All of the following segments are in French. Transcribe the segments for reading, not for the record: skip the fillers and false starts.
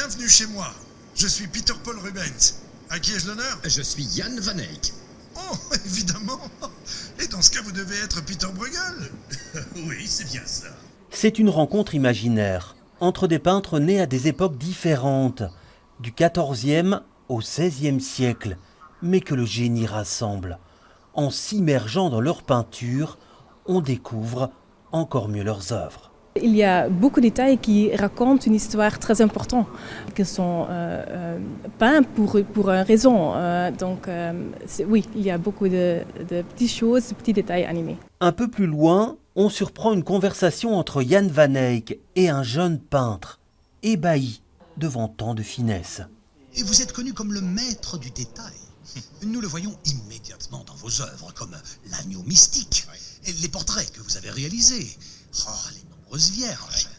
Bienvenue chez moi. Je suis Peter Paul Rubens. À qui ai-je l'honneur? Je suis Jan van Eyck. Oh, évidemment. Et dans ce cas, vous devez être Peter Bruegel. Oui, c'est bien ça. C'est une rencontre imaginaire entre des peintres nés à des époques différentes, du XIVe au XVIe siècle, mais que le génie rassemble. En s'immergeant dans leurs peintures, on découvre encore mieux leurs œuvres. Il y a beaucoup de détails qui racontent une histoire très importante, qui sont peints pour une raison. Oui, il y a beaucoup de petites choses, de petits détails animés. Un peu plus loin, on surprend une conversation entre Jan van Eyck et un jeune peintre, ébahi devant tant de finesse. Et vous êtes connu comme le maître du détail. Nous le voyons immédiatement dans vos œuvres, comme l'agneau mystique, et les portraits que vous avez réalisés, les nombreuses vierges.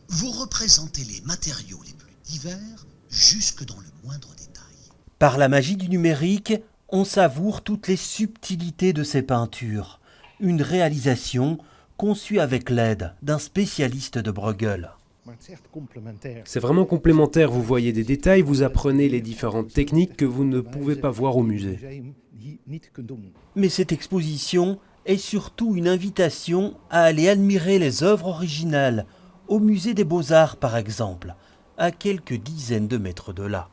Vous représentez les matériaux les plus divers, jusque dans le moindre détail. Par la magie du numérique, on savoure toutes les subtilités de ces peintures. Une réalisation conçue avec l'aide d'un spécialiste de Bruegel. C'est vraiment complémentaire, vous voyez des détails, vous apprenez les différentes techniques que vous ne pouvez pas voir au musée. Mais cette exposition est surtout une invitation à aller admirer les œuvres originales, au musée des Beaux-Arts par exemple, à quelques dizaines de mètres de là.